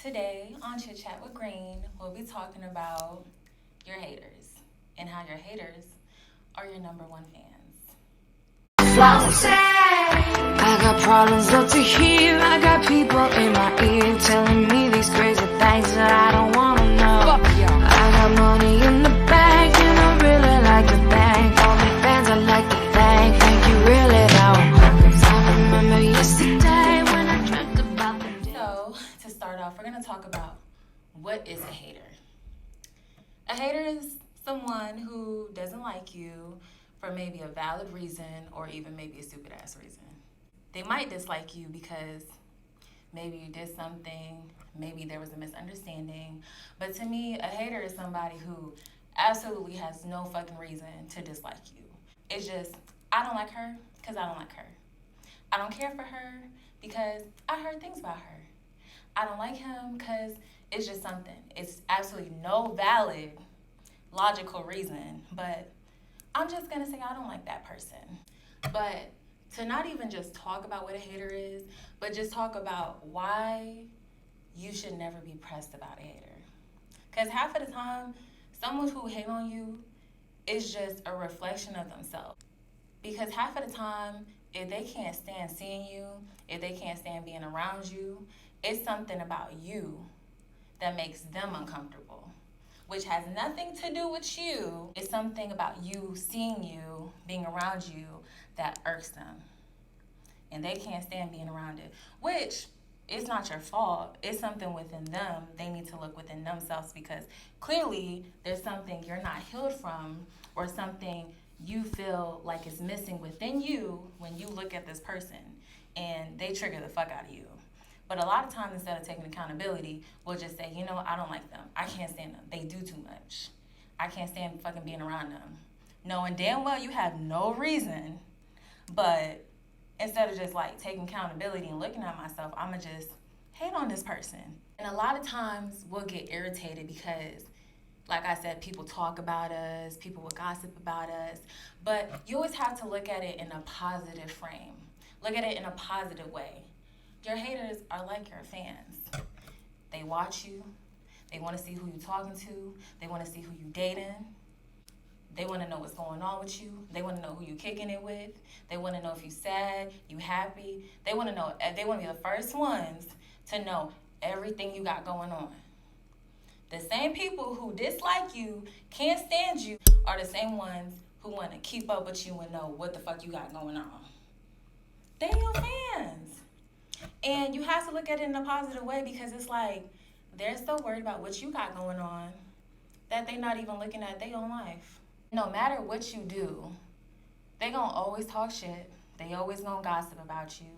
Today on Chit Chat with Green, we'll be talking about your haters and how your haters are your number one fans. I got problems up to here. I got people in my ear telling me these crazy things that I don't wanna know. I got money in the bank and I really like to thank all the fans I like to thank you really though. 'Cause I remember yesterday when I dreamt about the day. So, to start off, we're going to talk about what is a hater. A hater is someone who doesn't like you for maybe a valid reason or even maybe a stupid ass reason. They might dislike you because maybe you did something, maybe there was a misunderstanding. But to me, a hater is somebody who absolutely has no fucking reason to dislike you. It's just, I don't like her because I don't like her. I don't care for her because I heard things about her. I don't like him because it's just something. It's absolutely no valid, logical reason, but I'm just going to say I don't like that person. But to not even just talk about what a hater is, but just talk about why you should never be pressed about a hater. Because half of the time, someone who hate on you is just a reflection of themselves. Because half of the time, if they can't stand seeing you, if they can't stand being around you, it's something about you that makes them uncomfortable, which has nothing to do with you. It's something about you seeing you, being around you, that irks them. And they can't stand being around it, which is not your fault. It's something within them. They need to look within themselves because clearly there's something you're not healed from or something you feel like is missing within you when you look at this person and they trigger the fuck out of you. But a lot of times, instead of taking accountability, we'll just say, I don't like them. I can't stand them. They do too much. I can't stand fucking being around them. Knowing damn well you have no reason, but instead of just like taking accountability and looking at myself, I'ma just hate on this person. And a lot of times we'll get irritated because, like I said, people talk about us, people will gossip about us, but you always have to look at it in a positive frame. Look at it in a positive way. Your haters are like your fans. They watch you. They want to see who you're talking to. They want to see who you're dating. They want to know what's going on with you. They want to know who you're kicking it with. They want to know if you're sad, you happy. They want to know. They want to be the first ones to know everything you got going on. The same people who dislike you, can't stand you, are the same ones who want to keep up with you and know what the fuck you got going on. They your fans. And you have to look at it in a positive way because it's like they're so worried about what you got going on that they're not even looking at their own life. No matter what you do, they gonna always talk shit. They always gonna gossip about you.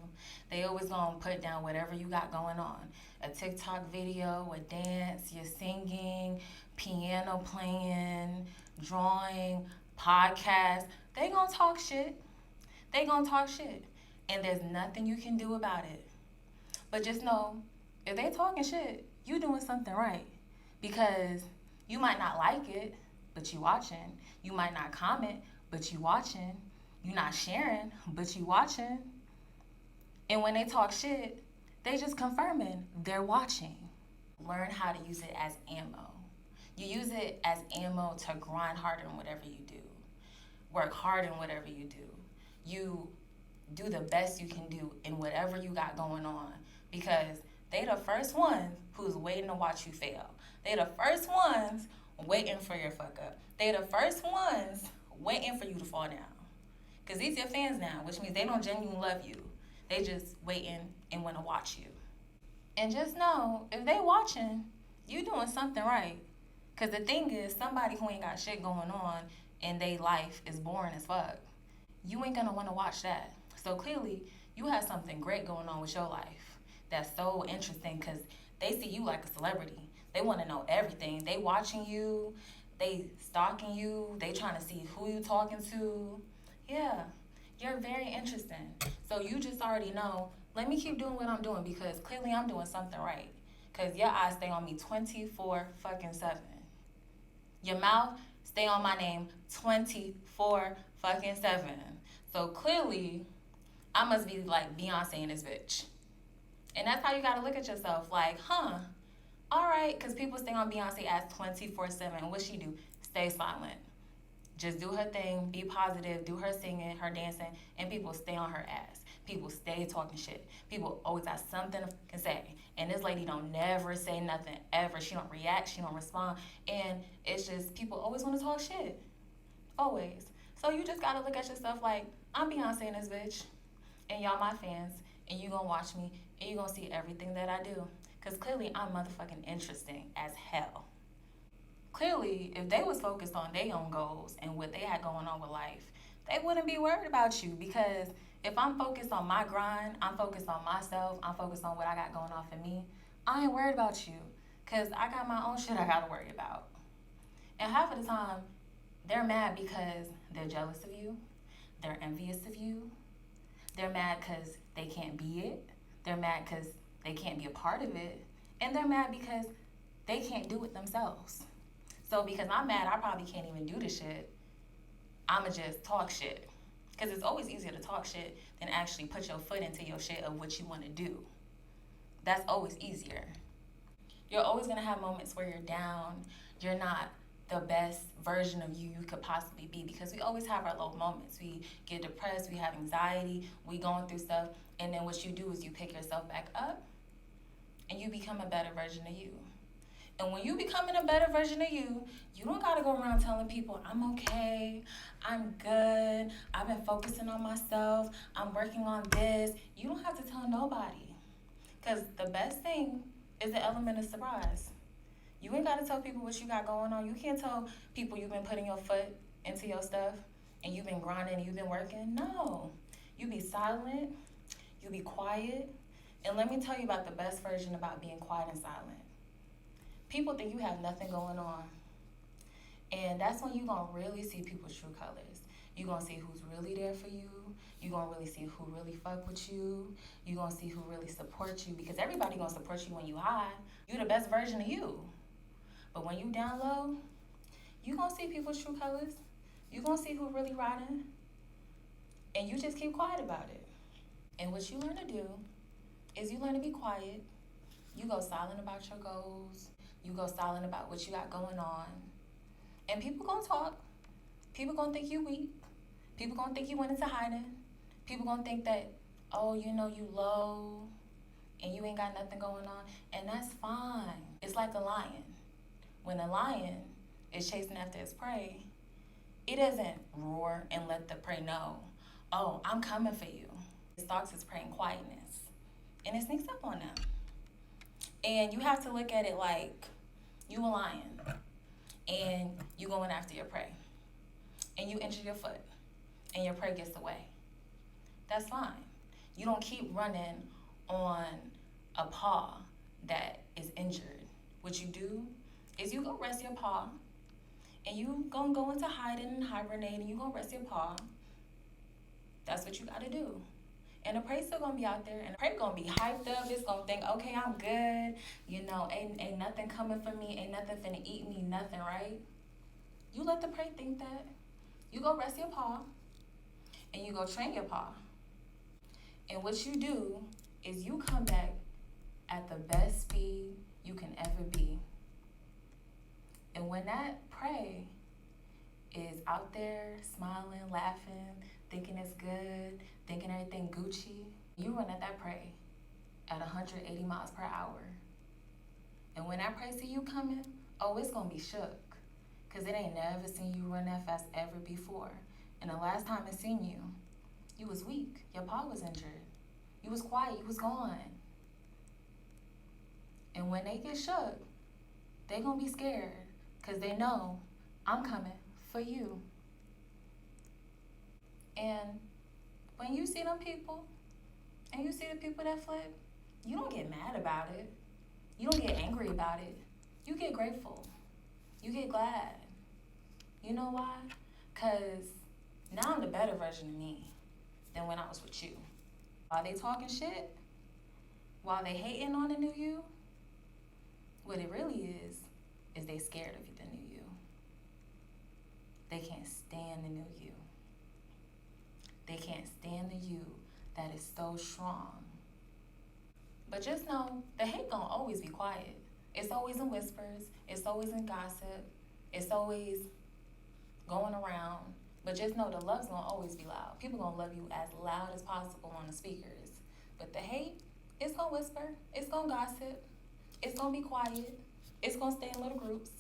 They always gonna put down whatever you got going on. A TikTok video, a dance, you're singing, piano playing, drawing, podcast. They gonna talk shit. They gonna talk shit. And there's nothing you can do about it. But just know, if they talking shit, you doing something right. Because you might not like it, but you watching. You might not comment, but you watching. You not sharing, but you watching. And when they talk shit, they just confirming they're watching. Learn how to use it as ammo. You use it as ammo to grind harder in whatever you do. Work hard in whatever you do. You do the best you can do in whatever you got going on because they the first ones who's waiting to watch you fail. They the first ones waiting for your fuck up. They the first ones waiting for you to fall down because these your fans now, which means they don't genuinely love you. They just waiting and want to watch you. And just know, if they watching, you doing something right. Because the thing is, somebody who ain't got shit going on and they life is boring as fuck, you ain't gonna want to watch that. So clearly, you have something great going on with your life that's so interesting because they see you like a celebrity. They want to know everything. They watching you. They stalking you. They trying to see who you talking to. Yeah, you're very interesting. So you just already know, let me keep doing what I'm doing because clearly I'm doing something right. Because your eyes stay on me 24/7. Your mouth stay on my name 24/7. So clearly, I must be like Beyonce in this bitch. And that's how you gotta look at yourself. Like, All right, because people stay on Beyonce ass 24/7. What she do? Stay silent. Just do her thing, be positive, do her singing, her dancing, and people stay on her ass. People stay talking shit. People always got something to say. And this lady don't never say nothing, ever. She don't react, she don't respond. And it's just, people always want to talk shit. Always. So you just gotta look at yourself like, I'm Beyonce in this bitch. And y'all my fans. And you gonna watch me. And you gonna see everything that I do. Because clearly I'm motherfucking interesting as hell. Clearly, if they was focused on their own goals and what they had going on with life, they wouldn't be worried about you. Because if I'm focused on my grind, I'm focused on myself, I'm focused on what I got going on for me, I ain't worried about you. Because I got my own shit I gotta worry about. And half of the time, they're mad because they're jealous of you, they're envious of you, they're mad because they can't be it, they're mad because they can't be a part of it, and they're mad because they can't do it themselves. So because I'm mad, I probably can't even do the shit. I'ma just talk shit. Because it's always easier to talk shit than actually put your foot into your shit of what you want to do. That's always easier. You're always going to have moments where you're down. You're not the best version of you could possibly be, because we always have our low moments. We get depressed, we have anxiety, we going through stuff, and then what you do is you pick yourself back up and you become a better version of you. And when you becoming a better version of you, you don't gotta go around telling people, I'm okay, I'm good, I've been focusing on myself, I'm working on this. You don't have to tell nobody. Because the best thing is the element of surprise. You ain't gotta tell people what you got going on. You can't tell people you've been putting your foot into your stuff and you've been grinding and you've been working. No. You be silent, you be quiet. And let me tell you about the best version about being quiet and silent. People think you have nothing going on. And that's when you're going to really see people's true colors. You're going to see who's really there for you. You're going to really see who really fuck with you. You're going to see who really supports you. Because everybody going to support you when you high. You're the best version of you. But when you down low, you're going to see people's true colors. You're going to see who really riding. And you just keep quiet about it. And what you learn to do is you learn to be quiet. You go silent about your goals. You go silent about what you got going on. And people gonna talk. People gonna think you weak. People gonna think you went into hiding. People gonna think that, oh, you know, you low and you ain't got nothing going on. And that's fine. It's like a lion. When a lion is chasing after its prey, it doesn't roar and let the prey know, oh, I'm coming for you. It stalks its prey in quietness. And it sneaks up on them. And you have to look at it like you a lion and you going after your prey. And you injure your foot and your prey gets away. That's fine. You don't keep running on a paw that is injured. What you do is you go rest your paw and you gonna go into hiding and hibernating. You gonna rest your paw. That's what you gotta do. And the prey still gonna be out there, and the prey gonna be hyped up. It's gonna think, okay, I'm good. You know, ain't nothing coming for me. Ain't nothing finna eat me, nothing, right? You let the prey think that. You go rest your paw, and you go train your paw. And what you do is you come back at the best speed you can ever be. And when that prey is out there smiling, laughing, thinking it's good, thinking everything Gucci, you run at that prey at 180 miles per hour. And when that prey see you coming, oh, it's gonna be shook. Cause it ain't never seen you run that fast ever before. And the last time it seen you, you was weak. Your paw was injured. You was quiet, you was gone. And when they get shook, they gonna be scared. Cause they know I'm coming for you. And when you see them people, and you see the people that flip, you don't get mad about it. You don't get angry about it. You get grateful. You get glad. You know why? Because now I'm the better version of me than when I was with you. While they talking shit, while they hating on the new you, what it really is they scared of the new you. They can't stand the new you. They can't stand the you that is so strong. But just know, the hate gonna always be quiet. It's always in whispers. It's always in gossip. It's always going around. But just know the love's gonna always be loud. People gonna love you as loud as possible on the speakers. But the hate, it's gonna whisper. It's gonna gossip. It's gonna be quiet. It's gonna stay in little groups.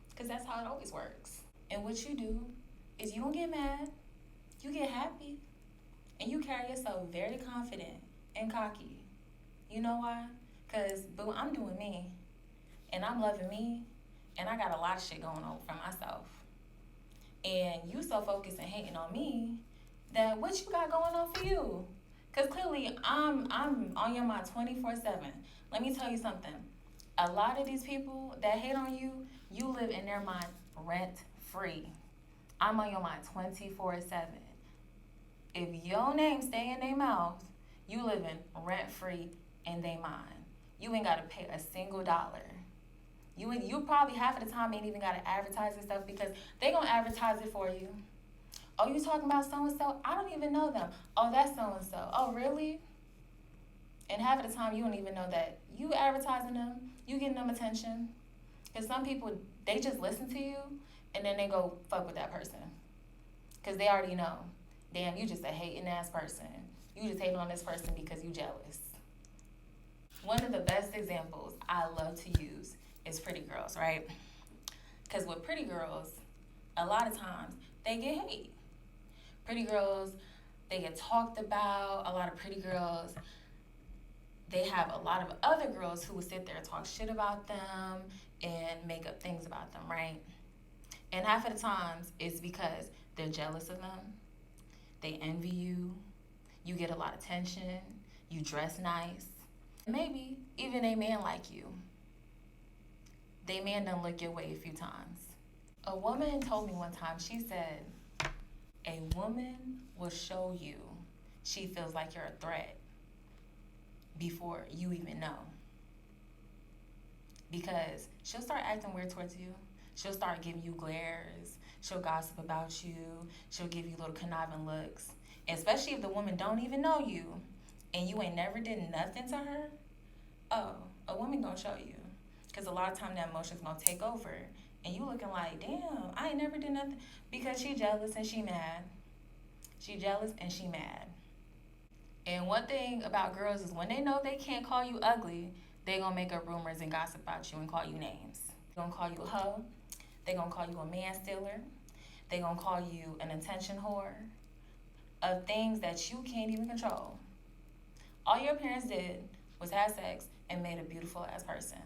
Because that's how it always works. And what you do is you don't get mad. You get happy. And you carry yourself very confident and cocky. You know why? Because, boo, I'm doing me. And I'm loving me. And I got a lot of shit going on for myself. And you so focused and hating on me that what you got going on for you? Because clearly I'm on your mind 24/7. Let me tell you something. A lot of these people that hate on you, you live in their mind rent free. I'm on your mind 24/7. If your name stay in their mouth, you living rent free in their mind. You ain't gotta pay a single dollar. You probably half of the time ain't even gotta advertise and stuff because they gonna advertise it for you. Oh, you talking about so and so? I don't even know them. Oh, that's so and so. Oh, really? And half of the time you don't even know that you advertising them, you getting them attention. Because some people, they just listen to you and then they go fuck with that person. Because they already know. Damn, you just a hating ass person. You just hating on this person because you jealous. One of the best examples I love to use is pretty girls, right? Because with pretty girls, a lot of times they get hate. Pretty girls, they get talked about. A lot of pretty girls, they have a lot of other girls who would sit there and talk shit about them and make up things about them, right? And half of the times it's because they're jealous of them. They envy you. You get a lot of attention. You dress nice. Maybe even a man like you. They man done look your way a few times. A woman told me one time, she said, a woman will show you she feels like you're a threat before you even know. Because she'll start acting weird towards you. She'll start giving you glares. She'll gossip about you. She'll give you little conniving looks. Especially if the woman don't even know you and you ain't never did nothing to her. Oh, a woman gonna show you. Because a lot of time that emotion's gonna take over. And you looking like, damn, I ain't never did nothing. Because she jealous and she mad. She jealous and she mad. And one thing about girls is when they know they can't call you ugly, they gonna make up rumors and gossip about you and call you names. They gonna call you a hoe. They gonna call you a man stealer. They gonna call you an attention whore. Of things that you can't even control. All your parents did was have sex and made a beautiful ass person.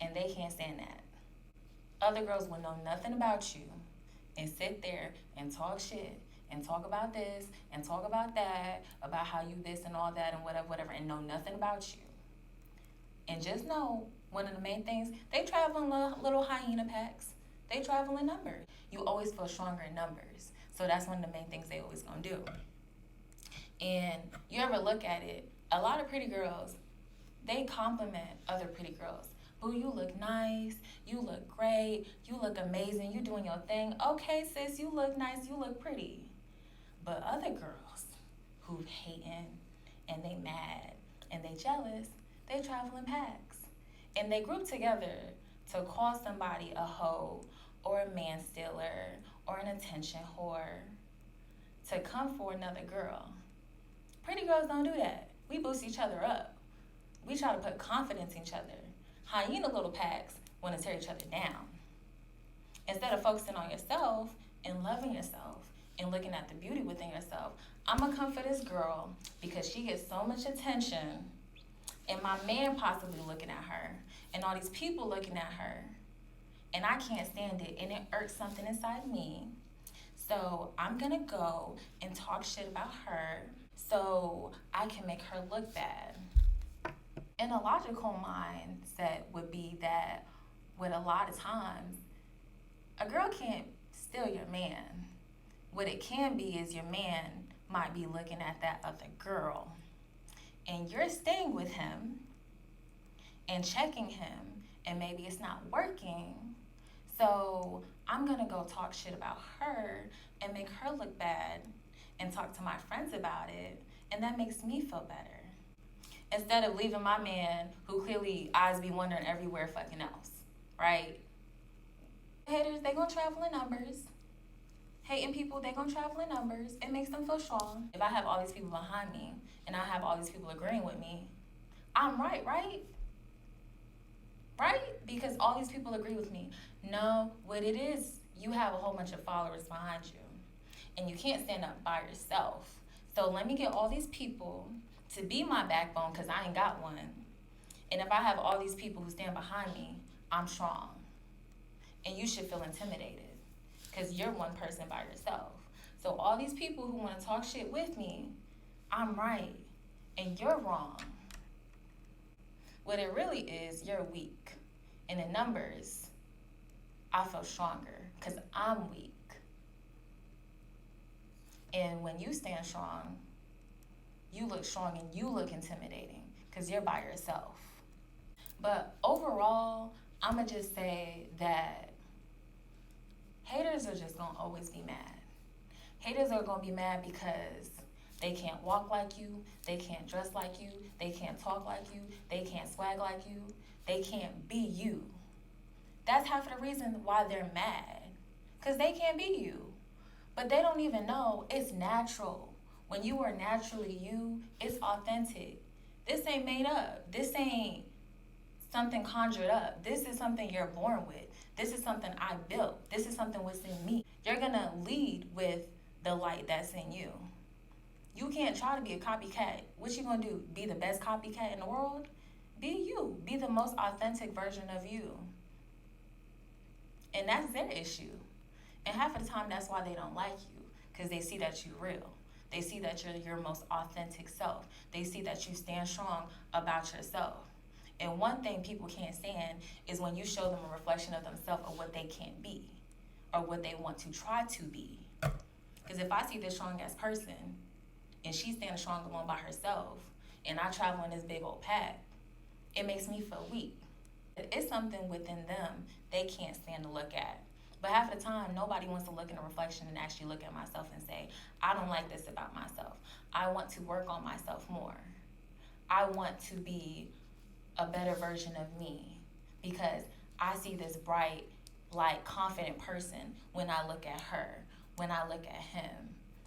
And they can't stand that. Other girls will know nothing about you and sit there and talk shit and talk about this and talk about that, about how you this and all that and whatever, and know nothing about you. And just know, one of the main things, they travel in little hyena packs. They travel in numbers. You always feel stronger in numbers. So that's one of the main things they always gonna do. And you ever look at it, a lot of pretty girls, they compliment other pretty girls. Boo, you look nice, you look great, you look amazing, you doing your thing. Okay, sis, you look nice, you look pretty. But other girls who hating and they mad and they jealous, they travel in packs. And they group together to call somebody a hoe or a man stealer or an attention whore to come for another girl. Pretty girls don't do that. We boost each other up. We try to put confidence in each other. Hyena little packs want to tear each other down. Instead of focusing on yourself and loving yourself and looking at the beauty within yourself, I'm going to come for this girl because she gets so much attention and my man possibly looking at her and all these people looking at her and I can't stand it and it irks something inside me. So I'm going to go and talk shit about her so I can make her look bad. And a logical mindset would be that with a lot of times, a girl can't steal your man. What it can be is your man might be looking at that other girl. And you're staying with him and checking him, and maybe it's not working. So I'm gonna go talk shit about her and make her look bad and talk to my friends about it, and that makes me feel better. instead of leaving my man who clearly eyes be wandering everywhere fucking else, right? Haters, they gonna travel in numbers. Hating people, they gonna travel in numbers. It makes them feel strong. If I have all these people behind me and I have all these people agreeing with me, I'm right? Right? Because all these people agree with me. No, what it is, you have a whole bunch of followers behind you. And you can't stand up by yourself. So let me get all these people to be my backbone, because I ain't got one. And if I have all these people who stand behind me, I'm strong. And you should feel intimidated because you're one person by yourself. So all these people who want to talk shit with me, I'm right and you're wrong. What it really is, you're weak. And in numbers, I feel stronger because I'm weak. And when you stand strong, you look strong and you look intimidating because you're by yourself. But overall, I'm going to just say that haters are just going to always be mad. Haters are going to be mad because they can't walk like you, they can't dress like you, they can't talk like you, they can't swag like you, they can't be you. That's half of the reason why they're mad, because they can't be you. But they don't even know it's natural. When you are naturally you, it's authentic. This ain't made up. This ain't something conjured up. This is something you're born with. This is something I built. This is something what's in me. You're gonna lead with the light that's in you. You can't try to be a copycat. What you gonna do? Be the best copycat in the world? Be you. Be the most authentic version of you. And that's their issue. And half of the time, that's why they don't like you, because they see that you're real. They see that you're your most authentic self. They see that you stand strong about yourself. And one thing people can't stand is when you show them a reflection of themselves of what they can't be or what they want to try to be. Because if I see this strong ass person and she's standing strong alone by herself and I travel in this big old pack, it makes me feel weak. It's something within them they can't stand to look at. But half of the time, nobody wants to look in a reflection and actually look at myself and say, I don't like this about myself. I want to work on myself more. I want to be a better version of me because I see this bright, like, confident person when I look at her, when I look at him.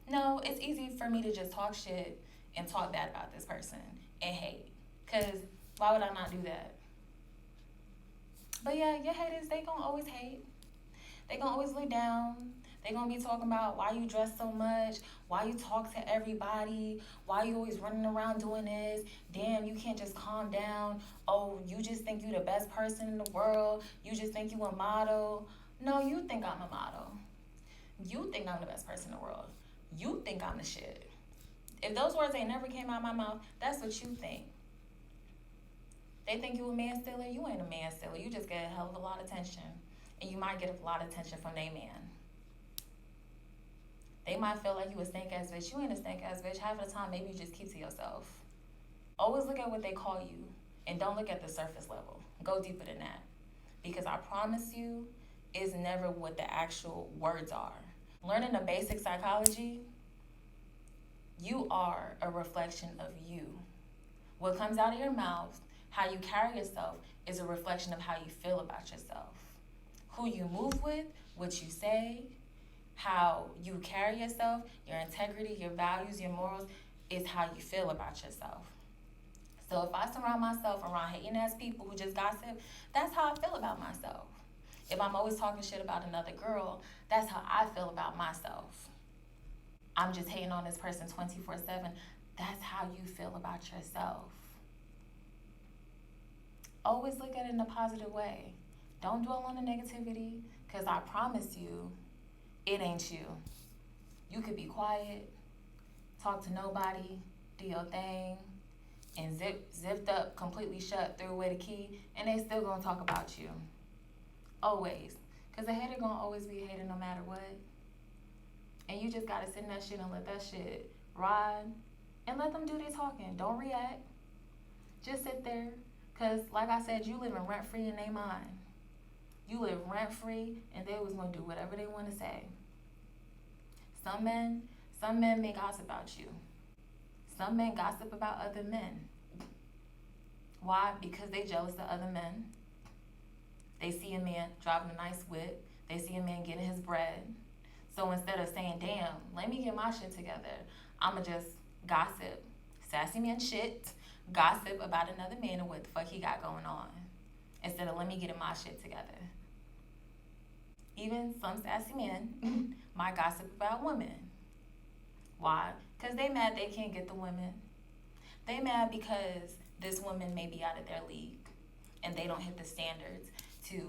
No, it's easy for me to just talk shit and talk bad about this person and hate. Because why would I not do that? But yeah, your haters, they gonna always hate. They gonna always look down. They gonna be talking about why you dress so much, why you talk to everybody, why you always running around doing this. Damn, you can't just calm down. Oh, you just think you the best person in the world. You just think you a model. No, you think I'm a model. You think I'm the best person in the world. You think I'm the shit. If those words ain't never came out of my mouth, that's what you think. They think you a man stealer. You ain't a man stealer. You just get a hell of a lot of attention. And you might get a lot of attention from their man. They might feel like you a stank ass bitch. You ain't a stank ass bitch. Half of the time, maybe you just keep to yourself. Always look at what they call you and don't look at the surface level. Go deeper than that. Because I promise you, it's never what the actual words are. Learning the basic psychology, you are a reflection of you. What comes out of your mouth, how you carry yourself, is a reflection of how you feel about yourself. Who you move with, what you say, how you carry yourself, your integrity, your values, your morals, is how you feel about yourself. So if I surround myself around hating ass people who just gossip, that's how I feel about myself. If I'm always talking shit about another girl, that's how I feel about myself. I'm just hating on this person 24/7. That's how you feel about yourself. Always look at it in a positive way. Don't dwell on the negativity, because I promise you, it ain't you. You could be quiet, talk to nobody, do your thing, and zipped up, completely shut, threw away the key, and they still gonna talk about you. Always. Because a hater gonna always be a hater no matter what. And you just gotta sit in that shit and let that shit ride, and let them do their talking. Don't react. Just sit there. Because, like I said, you living rent-free in their mind. You live rent-free, and they was going to do whatever they want to say. Some men may gossip about you. Some men gossip about other men. Why? Because they jealous of other men. They see a man driving a nice whip. They see a man getting his bread. So instead of saying, damn, let me get my shit together, I'ma just gossip, sassy man shit, gossip about another man and what the fuck he got going on. Instead of let me get my shit together. Even some sassy men might gossip about women. Why? Because they mad they can't get the women. They mad because this woman may be out of their league and they don't hit the standards to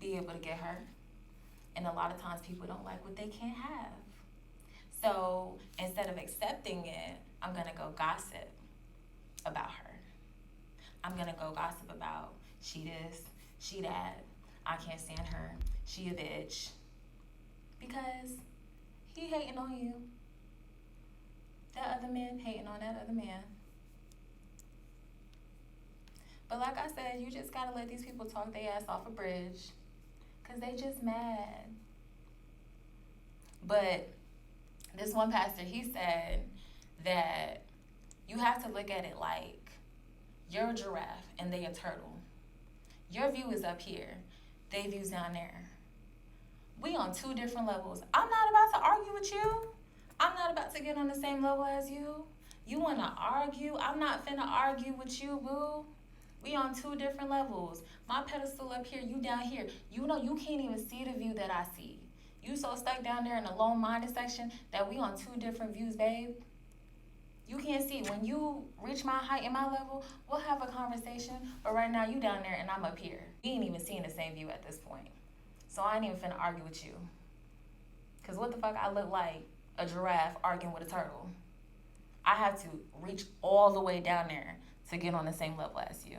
be able to get her. And a lot of times people don't like what they can't have. So instead of accepting it, I'm going to go gossip about her. I'm going to go gossip about she this, she that, I can't stand her, she a bitch. Because he hating on you. That other man hating on that other man. But like I said, you just gotta let these people talk their ass off a bridge. Cause they just mad. But this one pastor, he said that you have to look at it like you're a giraffe and they a turtle. Your view is up here, they view's down there. We on two different levels. I'm not about to argue with you. I'm not about to get on the same level as you. You wanna argue? I'm not finna argue with you, boo. We on two different levels. My pedestal up here, you down here. You know, you can't even see the view that I see. You so stuck down there in the low-minded section that we on two different views, babe. You can't see. When you reach my height and my level, we'll have a conversation. But right now, you down there and I'm up here. We ain't even seeing the same view at this point. So I ain't even finna argue with you. Because what the fuck I look like a giraffe arguing with a turtle? I have to reach all the way down there to get on the same level as you.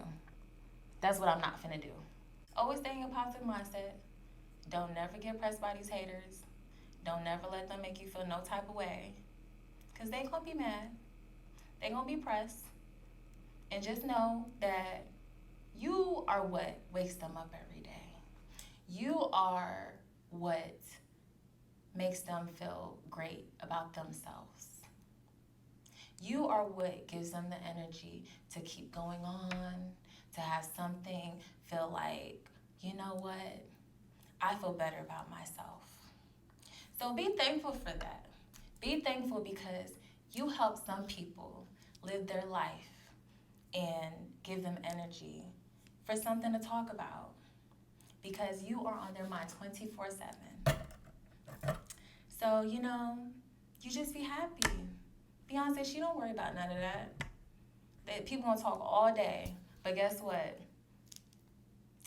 That's what I'm not finna do. Always stay in a positive mindset. Don't never get pressed by these haters. Don't never let them make you feel no type of way. Because they gonna be mad. They gonna be pressed. And just know that you are what wakes them up every day. You are what makes them feel great about themselves. You are what gives them the energy to keep going on, to have something feel like, you know what, I feel better about myself. So be thankful for that. Be thankful because you help some people live their life and give them energy for something to talk about because you are on their mind 24/7. So, you know, you just be happy. Beyonce, she don't worry about none of that. People gonna talk all day, but guess what?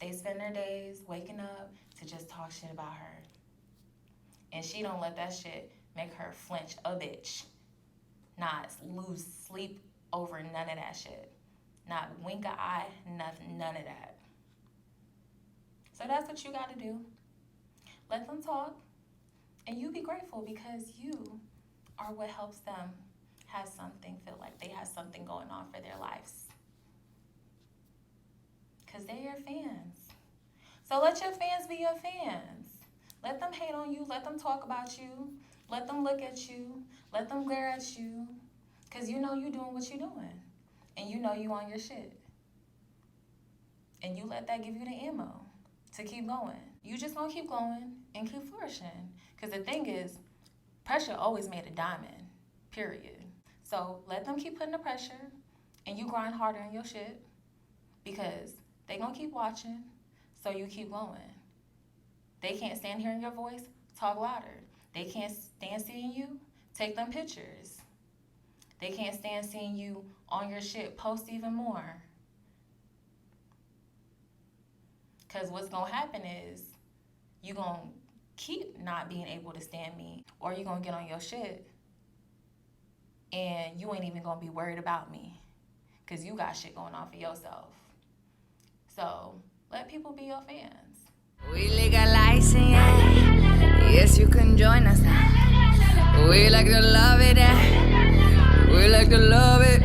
They spend their days waking up to just talk shit about her. And she don't let that shit make her flinch a bitch. Not lose sleep over none of that shit. Not wink an eye, nothing, none of that. So that's what you gotta do. Let them talk, and you be grateful because you are what helps them have something, feel like they have something going on for their lives. Because they're your fans. So let your fans be your fans. Let them hate on you. Let them talk about you. Let them look at you. Let them glare at you. Because you know you doing what you're doing. And you know you on your shit. And you let that give you the ammo to keep going. You just gonna keep going and keep flourishing. Because the thing is, pressure always made a diamond, period. So let them keep putting the pressure and you grind harder in your shit because they gonna keep watching, so you keep going. They can't stand hearing your voice, talk louder. They can't stand seeing you, take them pictures. They can't stand seeing you on your shit, post even more. Because what's gonna happen is you gonna keep not being able to stand me, or you gonna get on your shit and you ain't even gonna be worried about me because you got shit going on for yourself. So let people be your fans. We legalizing it. Yes, you can join us now. We like to love it. We like to love it.